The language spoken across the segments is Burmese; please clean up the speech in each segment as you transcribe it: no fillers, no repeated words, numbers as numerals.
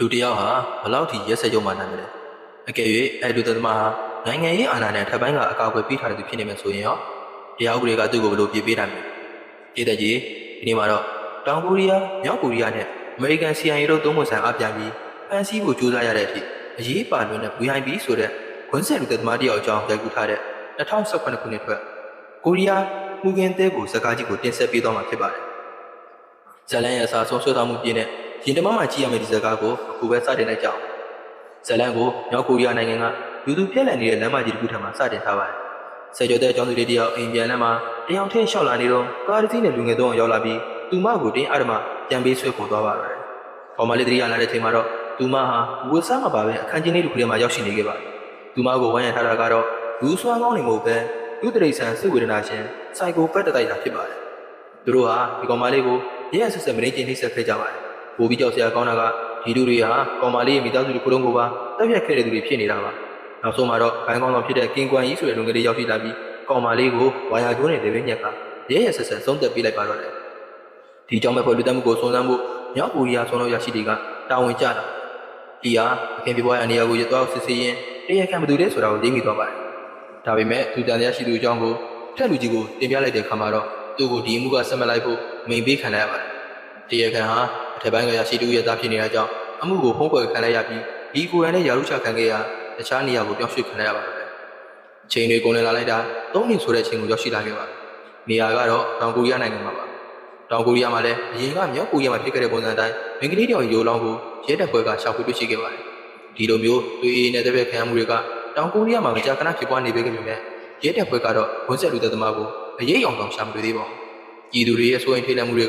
လူတယောက်ဟာဘလောက်ထိရက်စက်ကြုံမှနိုင်မလဲအကယ်၍အဲ့လူသမားဟာနိုင်ငံရေးအာဏာနဲ့ထပ်ပိုင်းကအကာအကွယ်ပေးထားတဲ့သူဖြစ်နေမှဆိုရင်ရောတရားဥပဒေကသူ့ကိုဘယ်လိုပြည်ပေးနိုင်မလဲပြည်သက်ကြီးဒီနေ့မှာတော့တောင်ကိုရီးယားမြောက်ကိုရီးယားနဲ့အမေရိကန် CIA တို့သုံးဖွဲ့ဆိုင်အပြိုင်ပြီးဖန်ဆီးဖို့ကြိုးစားရတဲ့အထိအရေးပါလွန်းတဲ့ VIP ဆိုတဲ့ခွန်းဆက်လူသမားတယောက်အကြောင်းရိုက်ကူးထားတဲ့2018ခုနှစ်ထွက်ကိုရီးယားမှုကင်းသေးကိုစကားကြီးကိုတင်ဆက်ပေးသွားမှာဖြစ်ပါတယ်ဇလန်ရဲ့အစားဆုံးဆွဲထားမှုပြည့်တဲ့ရင်တမမှကြည့်ရမယ့်ဒီစကားကိုအခုပဲစတင်လိုက်ကြအောင်ဇလန်ကိုမြောက်ကိုရီးယားနိုင်ငံကလူသူပြက်လက်နေတဲ့လမ်းမကြီးတစ်ခုထပ်မှာစတင်ထားပါတယ်ဆယ်ကျော်တဲ့အကြောင်းသူတွေတယောက်အိမ်ပြန်လမ်းမှာတယောက်ထင်းလျှောက်လာနေတော့ကားတစ်စီးနဲ့လူငယ်သုံးအောင်ရောက်လာပြီးသူမကိုတင်းအဓမ္မပြန်ပေးဆွဲခေါ်သွားပါတော့တယ်။ပေါ်မလေးတရီရလာတဲ့ချိန်မှာတော့သူမဟာဝတ်စားမှာပါပဲအခန်းကျင်းလေးတစ်ခုထဲမှာရောက်ရှိနေခဲ့ပါတယ်။သူမကိုဝိုင်းရထားတာကတော့လူဆွမ်းကောင်းနေမဟုတ်ပဲလူတရိษံစိတ်ဝေဒနာရှင်စိုက်ကိုပတ်တိုက်တာဖြစ်ပါတယ်။သူတို့ဟာဒီကောင်မလေးကိုရဲဆက်ဆက်မင်းချင်းနှိပ်စက်ခဲ့ကြပါတယ်။ဘိုးပြီးကြောက်စရာကောင်းတာကဒီလူတွေဟာကောင်မလေးရဲ့မိသားစုတစ်ခုလုံးကိုပါတပ်ဖြတ်ခဲ့တဲ့သူတွေဖြစ်နေတာပါ။နောက်ဆုံးမှာတော့ဘိုင်းကောင်းကောင်ဖြစ်တဲ့ကင်ကွမ်ကြီးဆိုတဲ့လူငယ်လေးရောက်ရှိလာပြီးကောင်မလေးကိုဝါယာကျိုးနဲ့လေပင်ညက်ကရဲရဲဆက်ဆက်ဆုံးသက်ပေးလိုက်ပါတော့တယ်။ဒီကြောင့်ပဲဖွဲ့လူတက်မှုကိုစုံစမ်းဖို့မြောက်ကိုရီးယားဆုံးလို့ရရှိတွေကတာဝန်ကျတာ။ဒီဟာအခင်းပြပွားရနေရာကိုရသွားစစ်ဆေးရင်တရားခံဘသူလဲဆိုတာကိုသိမိသွားပါတယ်။ဒါပေမဲ့သူတန်တရားရှိသူအကြောင်းကိုထက်လူကြီးကိုတင်ပြလိုက်တဲ့အခါမှာတော့သူ့ကိုဒီအမှုကဆက်မလိုက်ဖို့မိန်ပေးခံလိုက်ရပါတယ်။တရားခံဟာအထက်ပိုင်းကရရှိသူရဲ့သားဖြစ်နေတာကြောင့်အမှုကိုဖုံးကွယ်ခံလိုက်ရပြီးဒီကိုယ်ရန်နဲ့ရာလူချခံခဲ့ရတခြားနေရာကိုပြောင်းရွှေ့ခံလိုက်ရပါတယ်။အချိန်တွေကုန်လည်လာလိုက်တာ၃နှစ်ဆိုတဲ့အချိန်ကိုရောက်ရှိလာခဲ့ပါတယ်။နေရာကတော့တောင်ကိုရီးယားနိုင်ငံမှာပါ။တောင်ကိုရီးယားမှာလည်းအရင်ကမြောက်ကိုရီးယားမှာဖြစ်ခဲ့တဲ့ပုံစံအတိုင်းမင်္ဂလိတယောက်ရိုးလောင်းကိုရဲတပ်ဖွဲ့ကရှောက်ဖွေတွေ့ရှိခဲ့ပါတယ်။ဒီလိုမျိုးတွေ့အေးနဲ့တပည့်ခံရမှုတွေကတောင်ကိုရီးယားမှာမကြာခဏဖြစ်ပွားနေပေမဲ့ရဲတပ်ဖွဲ့ကတော့ဝန်ဆက်လူသက်သမားကိုအရေးအောင်ဆောင်ရှာမတွေ့သေးပါဘူး။ပြည်သူတွေရဲ့စိုးရိမ်ထိတ်လန့်မှုတွေ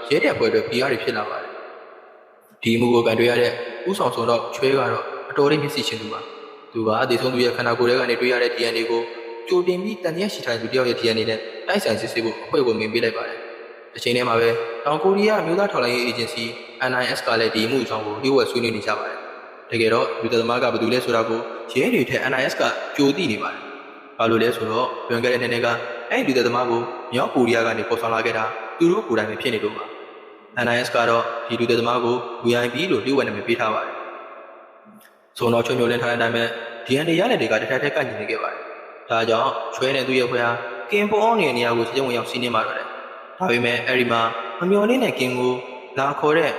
ကရဲတပ်ဖွဲ့တွေဖိအားတွေဖြစ်လာပါတယ်။ဒီမှုကိုကန်တွေ့ရတဲ့ဥဆောင်ဆောင်တော့ချွဲကတော့အတော်လေးမျက်စိရှင်သူပါ။သူကအသေးဆုံးသူရဲ့ခန္ဓာကိုယ်ထဲကနေတွေ့ရတဲ့ DNA ကိုကြိုတင်ပြီးတန်တရားရှိထားတဲ့သူတယောက်ရဲ့ DNA နဲ့တိုက်ဆိုင်စစ်ဆေးဖို့အဖွဲ့ကိုမြင်ပေးလိုက်ပါတယ်။ဒီချိန်ထဲမှာပဲတောင်ကိုရီးယားမျိုးသားထောက်လှမ်းရေးအေဂျင်စီ NIS ကလည်းဒီမှုအကြောင်းကိုလျှို့ဝှက်ဆွေးနွေးနေကြပါတယ်။တကယ်တော့လူသက်သမားကဘယ်သူလဲဆိုတာကိုရဲတွေထက် NIS ကကြိုသိနေပါတယ်။ဘာလို့လဲဆိုတော့လွန်ခဲ့တဲ့နှစ်ကအဲ့ဒီလူသက်သမားကိုမြောက်ကိုရီးယားကနေပေါ်ဆောင်လာခဲ့တာသူတို့ကိုယ်တိုင်ပဲဖြစ်နေလို့ပါ။ NIS ကတော့ဒီလူသက်သမားကို VIP လို့လျှို့ဝှက်နာမည်ပေးထားပါတယ်။ဆိုတော့ချွန်ညိုလင်းထားတဲ့အတိုင်းပဲ DNA ရတဲ့တွေကတထက်ထက်ကညင်နေခဲ့ပါတယ်။ဒါကြောင့်ချွဲတဲ့သူရဲ့ဖွဲ့ဟာကင်ပေါ်အောင်နေတဲ့နေရာကိုချက်ချင်းဝင်ရောက်စီးနှင်းပါတော့တယ်။ဒါပေမဲ့အဲ့ဒီမှာမမျော်လင့်တဲ့ကင်ကိုလာခေါ်တဲ့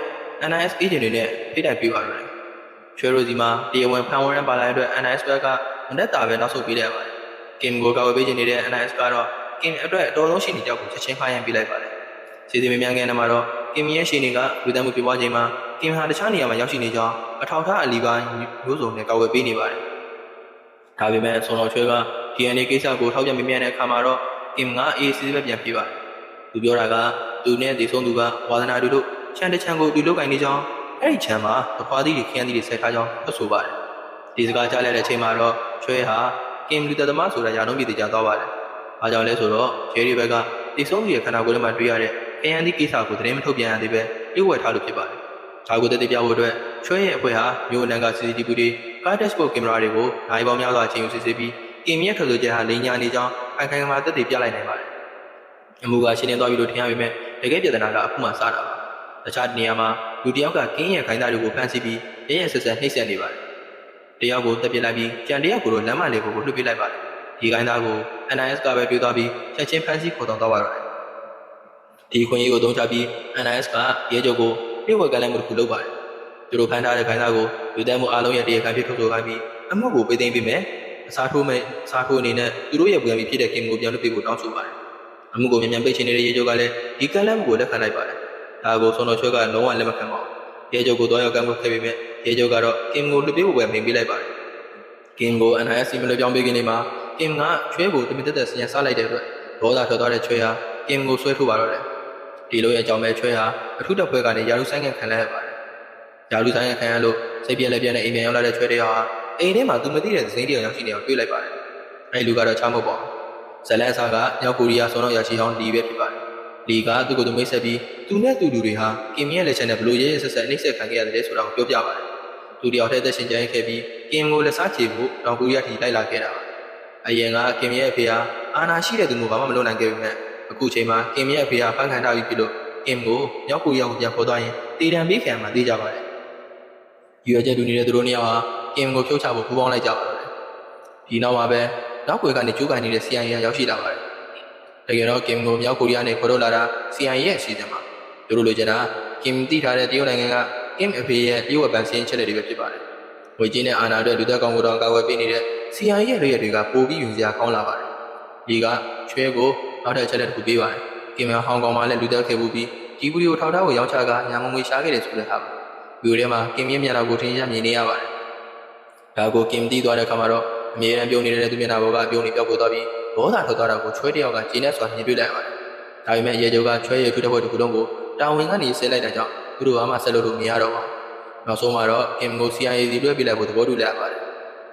NIS agent တွေနဲ့ဖိတိုက်ပြပါတော့တယ်။ချွဲရိုစီမှာတရားဝင်ဖန်ဝရမ်းပါလာတဲ့အတွက် NIS ဘက်ကမနဲ့တာပဲနောက်ဆုတ်ပေးလိုက်ပါတယ်။ကင်ကိုကာဝယ်ပေးနေတဲ့ NIS ကတော့ကင်အတွက်အတော်ဆုံးရှိနေကြောက်ကိုချက်ချင်းဖားရမ်းပေးလိုက်ပါတယ်။စီစီမင်းများငယ်နဲ့မှာတော့ကင်ရဲ့ရှင်တွေကလူသတ်မှုပြပွားချိန်မှာကင်ဟာတခြားနေရာမှာရောက်ရှိနေကြောင်းအထောက်ထားအလီပိုင်းမျိုးစုံနဲ့ကာဝယ်ပေးနေပါတယ်။ဒါပေမဲ့ဆွန်တော်ချွဲက DNA ကိစ္စကိုထောက်ပြမြင်တဲ့အခါမှာတော့ကင်ကအေးစစ်ပဲပြန်ပြေးပါတယ်။သူပြောတာကသူနဲ့ဒီဆုံးသူကဝါသနာတူတို့ချန်တချန်ကိုသူလုတ်ကင်နေကြောင်းအဲ့ဒီချန်မှာသခွားသီးတွေခရမ်းသီးတွေဆက်ထားကြောင်းပြောဆိုပါတယ်။ဒီစကားကြားလိုက်တဲ့အချိန်မှာတော့ချွဲဟာကင်လူသက်သမားဆိုတာယာလုံးပြည်တည်ကြသွားပါတယ်။အားကြောင့်လဲဆိုတော့ဂျယ်ရီဘက်ကဒီဆုံးသူရဲ့ခန္ဓာကိုယ်ထဲမှာတွေ့ရတဲ့ခရမ်းသီးကိစ္စကိုသတင်းမထုတ်ပြန်ရသေးပဲပြုတ်ဝဲထားလို့ဖြစ်ပါတယ်။ဒါကိုတည်ပြဖို့အတွက်ချွဲရဲ့အဖွဲ့ဟာမြို့အလံက CCTV တွေကားတက်စပို့ကင်မရာတွေကိုနိုင်ပေါင်းများစွာအချိန်ယူစစ်ဆေးပြီးကင်မြက်ထွက်ဆိုချက်ဟာလိန်ညာနေကြောင်းခိုင်မာသက်သေပြလိုက်နိုင်ပါတယ်။အမှုကရှင်းလင်းသွားပြီလို့ထင်ရပေမဲ့တကယ်ပြဿနာကအခုမှစတာပါ။တခြားနေရာမှာလူတယောက်ကကင်းရဲ့ခိုင်းသားတွေကိုဖမ်းဆီးပြီးရဲရဲဆက်ဆက်နှိပ်စက်နေပါတယ်။တယောက်ကိုတပ်ပစ်လိုက်ပြီးကြံတယောက်ကိုတော့လမ်းမလေးကိုလွှတ်ပစ်လိုက်ပါတယ်။ဒီခိုင်းသားကို NIS ကပဲပြေးသွားပြီးချက်ချင်းဖမ်းဆီးခေါ်ဆောင်သွားပါတော့တယ်။ဒီခွင့်ရေးကိုသုံးချပြီး NIS ကရဲချုပ်ကိုပြေဝက်ကလည်းမှုတစ်ခုလုပ်ပါတယ်။သူတို့ဖမ်းထားတဲ့ခိုင်းသားကိုလူသက်မှုအားလုံးရဲ့တရားခံဖြစ်ထုတ်ဆိုခိုင်းပြီးအမှုကိုပေးသိမ်းပေးမယ်။အစားထိုးအနေနဲ့သူတို့ရဲ့ပြန်ပြီးဖြစ်တဲ့ကင်ကိုပြန်လွှတ်ပေးဖို့တောင်းဆိုပါတယ်။အမှုကိုမြန်ပိတ်ချင်နေတဲ့ရဲချုပ်ကလည်းဒီကလမ်းမှုကိုလက်ခံလိုက်ပါတယ်။ဒါကိုဆွန်တော်ချွဲကလုံးဝလက်မခံပါဘူး။ရဲချုပ်ကိုတော့ရောက်ကန့်ကွက်ခဲ့ပေမဲ့ရဲချုပ်ကတော့ကင်ကိုလွှတ်ပေးဖို့ပဲမိန်ပေးလိုက်ပါတယ်။ကင်ကို NIS မလွှတ်ပြောင်းပေးခင်နေမှာကင်ကချွဲကိုတမင်တက်တက်ဆင်ရစားလိုက်တဲ့အတွက်ဒေါသထွက်သွားတဲ့ချွဲဟာကင်ကိုဆွဲထုတ်ပါတော့တယ်။ဒီလိုရဲ့အကြောင်းပဲချွဲဟာအထုတပ်ဖွဲ့ကနေယာလူဆိုင်ခံခံလိုက်ရပါတယ်။ယာလူဆိုင်ခံရလို့စိတ်ပြက်လက်ပြက်နဲ့အိမ်ပြန်ရောက်လာတဲ့ချွဲတွေဟာအိမ်ထဲမှာသူမသိတဲ့ဇိမ်းတယောက်ရောက်ရှိနေအောင်တွေ့လိုက်ပါတယ်။အဲဒီလူကတော့ချားမဟုတ်ပါဘူး။ဇလန်ဆာကမြောက်ကိုရီးယားဆွန်တော်ရရှိဟောင်းလီပဲဖြစ်ပါတယ်။လီကသူ့ကိုယ်သူမိတ်ဆက်ပြီးသူနဲ့သူတွေဟာကင်မြရဲ့လက်ချက်နဲ့ဘလို့ရဲရဲဆက်ဆက်နှိမ့်ဆက်ခံခဲ့ရတယ်ဆိုတာကိုပြောပြပါတယ်။သူတယောက်တည်းသက်ရှင်ကြရင်ခဲ့ပြီးကင်ကိုလက်စားချေဖို့တောင်ကိုရီးယားထိလိုက်လာခဲ့တာပါ။အရင်ကကင်မြရဲ့အဖေဟာအာနာရှိတဲ့သူမျိုးဘာမှမလုပ်နိုင်ခဲ့ပေမဲ့အခုချိန်မှာကင်မြရဲ့အဖေဟာဖန်ခံထားပြီးဖြစ်လို့ကင်ကိုမြောက်ကိုရီးယားကိုပြန်ခေါ်သွားရင်တေတံပေးခံမှသိကြပါတယ်။ ရွယ်ချက်တူနေတဲ့သူတို့နှစ်ယောက်ဟာကင်ကိုဖြုတ်ချဖို့ပူးပေါင်းလိုက်ကြပါတော့တယ်ဒီနောက်မှာပဲနောက်ွယ်ကနေကျိုးကန်နေတဲ့ CIA ရောက်ရှိလာပါတယ်တကယ်တော့ကင်ကိုမြောက်ကိုရီးယားနဲ့ခေါ်ထုတ်လာတာ CIA ရဲ့အစီအစဉ်မှာသူတို့လိုချင်တာကင်တိထားတဲ့တရုတ်နိုင်ငံကကင်အဖေရဲ့တရုတ်ဝပန်စင်းချက်တွေပဲဖြစ်ပါတယ်ငွေကြီးနဲ့အာဏာအတွက်လူသက်ကောင်ကိုတော့ကာကွယ်ပေးနေတဲ့ CIA ရဲ့ရည်ရွယ်တွေကပိုပြီးယူစရာကောင်းလာပါတယ်ဒီကချွဲကိုနောက်ထပ်ချက်လက်တစ်ခုပေးပါတယ်ကင်မဟောင်ကောင်မှာလည်းလူသက်ခဲ့မှုပြီးဒီဗီဒီယိုထောက်ထားကိုရောင်းချကညာမငွေရှားခဲ့တယ်ဆိုတဲ့ဟာပါဗီဒီယိုထဲမှာကင်မြင့်မျက်နှာကိုထင်ရှားမြင်နေရပါတယ်ဒါကိုကင်တီးသွားတဲ့အခါမှာတော့အမြဲတမ်းပြုံးနေတဲ့သူမျက်နှာပေါ်ကပြုံးနေပြောက်ပေါ်သွားပြီးဘောသာထွက်သွားတာကိုချွဲတယောက်ကဂျင်းနဲ့စွာမြင်တွေ့လိုက်ပါတယ်ဒါပေမဲ့ရေကျော်ကချွဲရထူတဲ့ဘက်တစ်ခုလုံးကိုတာဝန်ကနေဆဲလိုက်တာကြောင့်သူတို့ဘာမှဆက်လုပ်လို့မရတော့ပါဘူးနောက်ဆုံးမှာတော့ကင်ကို CIA စီလွှဲပြလိုက်ဖို့သဘောတူလိုက်ပါတယ်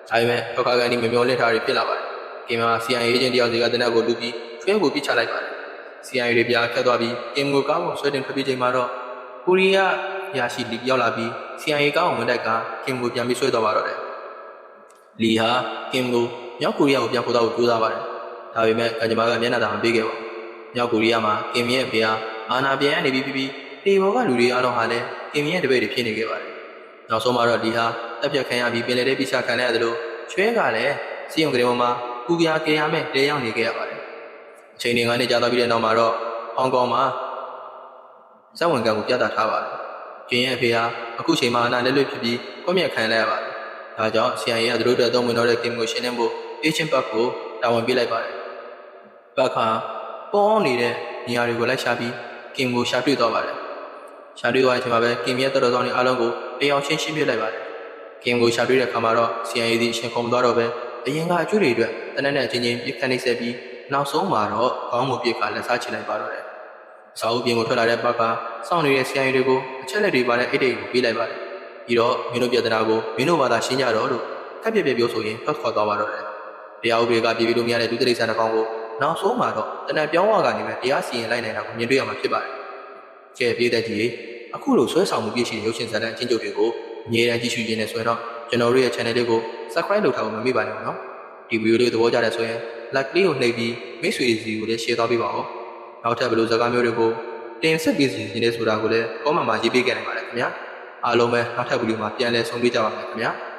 ဒါပေမဲ့ဖခါကန်ဒီမမျောလင့်ထားတွေဖြစ်လာပါတယ်ကင်မှာ CIA အေဂျင့်တယောက်စီကတနက်ကိုလူပြီးချွဲကိုပြစ်ချလိုက်ပါတယ် CIA တွေပြာခတ်သွားပြီးကင်ကိုကားကိုဆွဲတင်ထွက်ပြေးချိန်မှာတော့ကိုရီးယားရရှိလီရောက်လာပြီး CIA ကားကိုဝင်တိုက်ကကင်ကိုပြန်ပြီးဆွဲသွားပါတော့တယ်လီဟာကင်ကိုမြောက်ကိုရီးယားကိုပြန်ပို့တော့ကြိုးစားပါတယ်ဒါပေမဲ့ကကြမ္မာကမျက်နှာသာမပေးခဲ့ပါဘူးမြောက်ကိုရီးယားမှာကင်ရဲ့ဖေဟာအာနာပြန်နေပြီးတေဘောကလူတွေအားလုံးဟာလည်းကင်ရဲ့တပည့်တွေဖြစ်နေခဲ့ပါတယ်နောက်ဆုံးမှာတော့လီဟာတက်ပြတ်ခံရပြီးပင်လယ်ထဲပြချခံရသလိုချွဲကလည်းစီယုံကလေးပေါ်မှာကူပြာကင်ရမဲ့တဲရောက်နေခဲ့ရပါတယ်အချိန်တွေကနေကြာသွားပြီးတဲ့နောက်မှာတော့ဟောင်ကောင်မှာဇက်ဝင်ကံကိုပြသထားပါတယ်ကင်ရဲ့ဖေဟာအခုချိန်မှာအနာလက်လွတ်ဖြစ်ပြီးကွက်မြက်ခံလိုက်ရပါတယ်ဒါကြောင့် CIA ကသူတို့တက်သုံးဝင်တော့တဲ့ကင်ကိုရှင်းလင်းဖို့ Agent Park ကိုတာဝန်ပေးလိုက်ပါတယ်။ပတ်ခါပေါ်နေတဲ့နေရာတွေကိုလိုက်ရှာပြီးကင်ကိုရှာတွေ့သွားပါတယ်။ရှာတွေ့သွားတဲ့အချိန်မှာပဲကင်ရဲ့တော်တော်ဆောင်တွေအားလုံးကိုတရားချင်းရှင်းပြလိုက်ပါတယ်။ကင်ကိုရှာတွေ့တဲ့အခါမှာတော့ CIA စီအရှင်ခုံသွားတော့ပဲအရင်ကအကျွေးတွေအတွက်တနက်နဲ့အချင်းချင်းပြစ်ခတ်နေဆက်ပြီးနောက်ဆုံးမှာတော့ခေါင်းကိုပြစ်ခါလက်စားချလိုက်ပါတော့တယ်။စာအုပ်ပြင်ကိုထွက်လာတဲ့ပတ်ခါစောင့်နေတဲ့ CIA တွေကိုအချက်လက်တွေပါတဲ့အိတ်တွေကိုပေးလိုက်ပါတယ်။ပြီးတော့မင်းတို့ပြဿနာကိုမင်းတို့ဘာသာရှင်းကြတော့လို့ခက်ပြပြပြောဆိုရင်ထွက်ခွာသွားပါတော့တယ်။တရားဥပဒေကပြည်ပြီးလို့မရတဲ့ဒုတိယဆန်တစ်ကောင်ကိုနောက်ဆုံးမှာတော့တနက်ပြောင်းဝကနေပဲတရားစီရင်လိုက်နိုင်တာကိုမြင်တွေ့ရမှာဖြစ်ပါတယ်။ကျဲပြည်သက်ကြီးအခုလိုဆွဲဆောင်မှုပြည့်ရှိတဲ့ရုပ်ရှင်ဇာတ်လမ်းအချင်းချုပ်တွေကိုအမြဲတမ်းကြည့်ရှုရင်းနဲ့ဆိုရင်တော့ကျွန်တော်တို့ရဲ့ channel လေးကို subscribe လုပ်ထားဖို့မမေ့ပါနဲ့နော်။ဒီဗီဒီယိုလေးသဘောကျတဲ့ဆိုရင် like လေးကိုနှိပ်ပြီးမိတ်ဆွေစီကိုလည်း share သွားပေးပါဦး။နောက်ထပ်ဘယ်လိုဇာတ်ကားမျိုးတွေကိုတင်ဆက်ပေးစီနေလဲဆိုတာကိုလည်း comment မှာရေးပေးခဲ့နိုင်ပါတယ်ခင်ဗျာ။အားလုံးပဲနောက်ထပ်ဗီဒီယိုမှာပြန်လည်ဆုံတွေ့ကြပါမယ်ခင်ဗျာ။